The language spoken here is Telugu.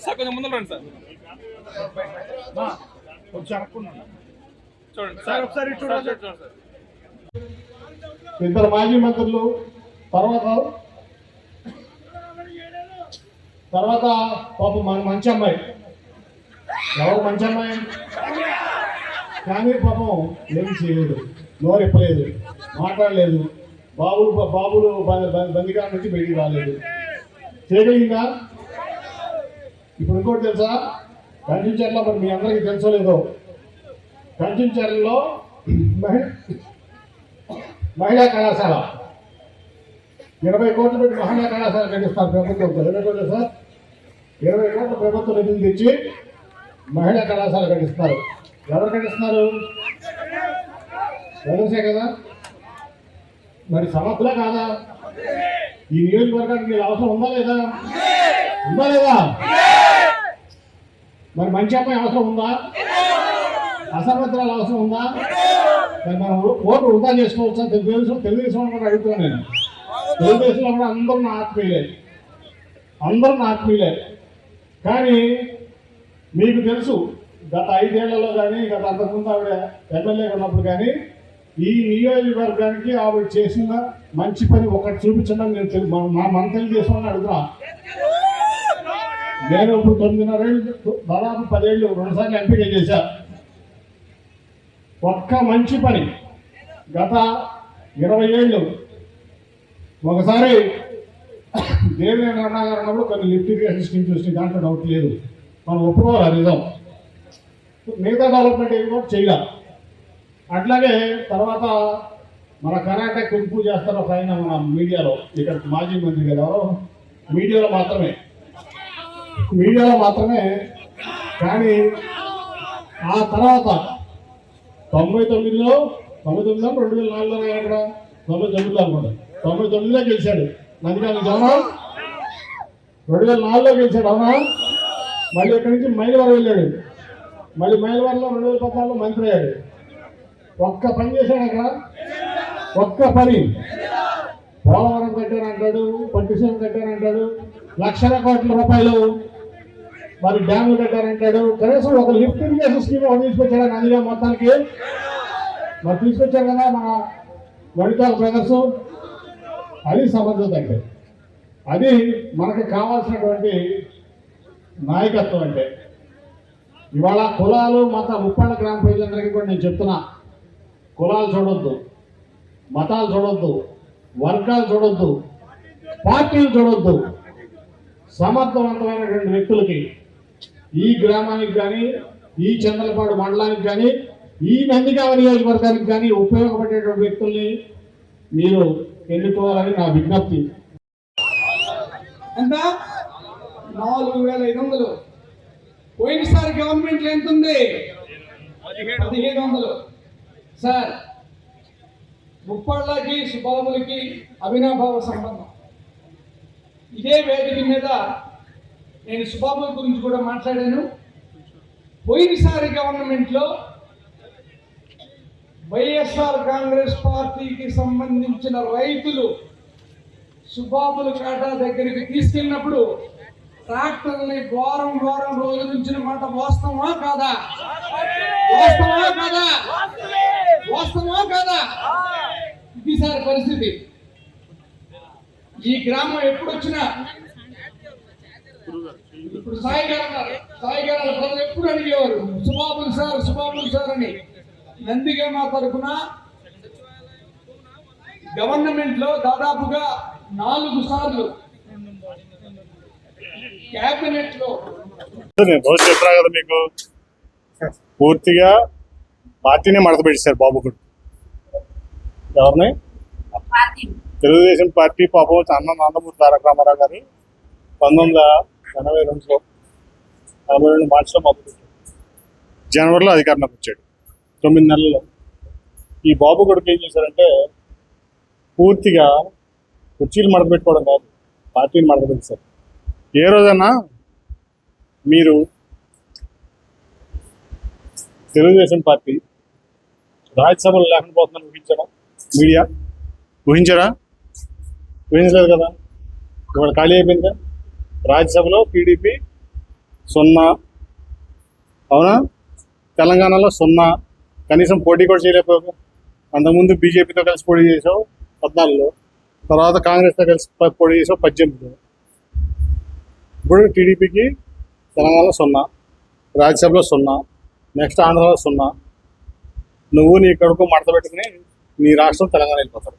సార్ కొంచెం ముందు రండి సార్. చూడండి సార్ ఒకసారి చూడండి. ఇద్దరు మాజీ మంత్రులు తర్వాత పాపం మన మంచి అమ్మాయి, ఎవరు మంచి అమ్మాయి కానీ పాపం ఏం చేయలేదు, నోరు ఇప్పలేదు, మాట్లాడలేదు, బాబులు బందిగా నుంచి బయటికి రాలేదు. చేయగలిగిందా? ఇప్పుడు ఇంకోటి తెలుసా, కంచెంచెర్ల మరి మీ అందరికీ తెలుసో లేదో, కంచెంచెర్లలో మహిళా కళాశాల 20 కోట్లు పెట్టి మహిళా కళాశాల కట్టిస్తారు ప్రభుత్వం. 20 కోట్లు సార్, 20 కోట్ల ప్రభుత్వం నిధులు తెచ్చి మహిళా కళాశాల కట్టిస్తారు. ఎవరు కట్టిస్తున్నారు? ఎవరిసే కదా. మరి సమర్థులే కాదా? ఈ నియోజకవర్గానికి మీరు అవసరం ఉందా లేదా? ఉందా లేదా? మరి మంచి అమ్మాయి అవసరం ఉందా? అసమర్థురాలు అవసరం ఉందా? మరి మనం ఓటు వృధా చేసుకోవచ్చా? తెలుగుదేశం కూడా అడుగుతున్నాను నేను. తెలుగుదేశంలో కూడా అందరూ నా ఆత్మీయులే. కానీ మీకు తెలుసు, గత 5 ఏళ్లలో కానీ గత అంతకుముందు ఆవిడ ఎమ్మెల్యే ఉన్నప్పుడు కానీ ఈ నియోజకవర్గానికి ఆవిడ చేసిన మంచి పని ఒకటి చూపించడం నేను మన తెలుగుదేశం అడుగుతున్నా. నేను ఇప్పుడు 9.5 ఏళ్ళు, దాదాపు 10 ఏళ్ళు 2 సార్లు ఎంపిక చేశా. ఒక్క మంచి పని గత 20 ఏళ్ళు. ఒకసారి దేవినేని రమణ గారు ఉన్నప్పుడు కొన్ని లిఫ్ట్ ఇరిగేషన్ స్కీమ్స్ వచ్చినాయి, దాంట్లో డౌట్ లేదు, మనం ఒప్పుకోవాలి నిజం. మిగతా డెవలప్మెంట్ ఏం కూడా చేయాలి. అట్లాగే తర్వాత మన కర్ణాటక కుంపు చేస్తారు ఒక ఆయన మన మీడియాలో, ఇక్కడ మాజీ మంత్రి గారు ఎవరో మీడియాలో మాత్రమే. కానీ ఆ తర్వాత 99లో 2004లో అక్కడ 99లో అనుకోండి, 99లో గెలిచాడు నందిగాని జగన్. 2004లో గెలిచాడు అవునా. మళ్ళీ ఇక్కడి నుంచి మైలవరం వెళ్ళాడు, మళ్ళీ మైలవరంలో 2014లో మంత్రి అయ్యాడు. ఒక్క పని చేశాడు అక్కడ, ఒక్క పని. పోలవరం కట్టారంటాడు, పట్టిసీమ కట్టారంటాడు, లక్షల కోట్ల రూపాయలు మరి డ్యాములు కట్టారంటాడు. కనీసం ఒక లిఫ్ట్ ఇరిగేషన్ స్కీమ్ ఒకటి తీసుకొచ్చాడు నందిగా మొత్తానికి. మరి తీసుకొచ్చారు కదా మన వనితా బ్రదర్స్. అది సమర్థత అంటే, అది మనకు కావాల్సినటువంటి నాయకత్వం అంటే. ఇవాళ కులాలు మత ముప్పాళ్ళ గ్రామ ప్రజలందరికీ కూడా నేను చెప్తున్నా, కులాలు చూడొద్దు, మతాలు చూడొద్దు, వర్గాలు చూడొద్దు, పార్టీలు చూడొద్దు. సమర్థవంతమైనటువంటి వ్యక్తులకి ఈ గ్రామానికి కానీ, ఈ చంద్రపాడు మండలానికి కానీ, ఈ నందిగామ నియోజకవర్గానికి కానీ ఉపయోగపడేటువంటి వ్యక్తుల్ని మీరు ఎన్నుకోవాలని నా విజ్ఞప్తి. ఎంత 4500. పోయినసారి గవర్నమెంట్లో ఎంత ఉంది? 1700. సార్, ముప్పాళ్ళకి సుబాబులకి అవినాభావ సంబంధం. ఇదే వేదిక మీద నేను సుబాబుల గురించి కూడా మాట్లాడాను. పోయినసారి గవర్నమెంట్లో వైఎస్ఆర్ కాంగ్రెస్ పార్టీకి సంబంధించిన రైతులు సుబాబుల కాటా దగ్గరికి తీసుకెళ్ళినప్పుడు ట్రాక్టర్ని వారం రోజుల నుంచి మాట వాస్తవమా కాదా? ఇది సార్ పరిస్థితి. ఈ గ్రామం ఎప్పుడు వచ్చినా ఇప్పుడు సాయి గారు ప్రజలు ఎప్పుడు అడిగేవారు సుబాబుల్ సార్ అని. నందిగామ తరఫున గవర్నమెంట్ లో దాదాపుగా 4 సార్లు క్యాబినెట్ లో కదా మీకు పూర్తిగా పార్టీనే మడత పెట్టేశారు బాబు కూడా. ఎవరిని? తెలుగుదేశం పార్టీ. పాపం నందమూరి తారక రామారావు గారు 1982లో 42 మార్చిలో మొదలుపెట్టాడు, జనవరిలో అధికారంలోకి వచ్చాడు. 9 నెలల్లో ఈ బాబు కొడుకు ఏం చేశారంటే పూర్తిగా కుర్చీలు మడత పెట్టుకోవడం కాదు, పార్టీని మడత పెట్టేశారు. ఏ రోజన్నా మీరు తెలుగుదేశం పార్టీ రాజ్యసభలో లేకుండా పోతుందని ఊహించారా? మీడియా ఊహించలేదు కదా. ఇవాళ ఖాళీ అయిపోయిందా? రాజ్యసభలో టీడీపీ 0, అవునా? తెలంగాణలో 0, కనీసం పోటీ కూడా చేయలేకపోయావు. అంతకుముందు బీజేపీతో కలిసి పోటీ చేసావు 14లో, తర్వాత కాంగ్రెస్తో కలిసి పోటీ చేసావు 18లో. ఇప్పుడు టీడీపీకి తెలంగాణలో 0, రాజ్యసభలో 0, నెక్స్ట్ ఆంధ్రాలో 0. నువ్వు నీ కొడుకు మడత పెట్టుకుని నీ రాష్ట్రం తెలంగాణ వెళ్ళిపోతారు.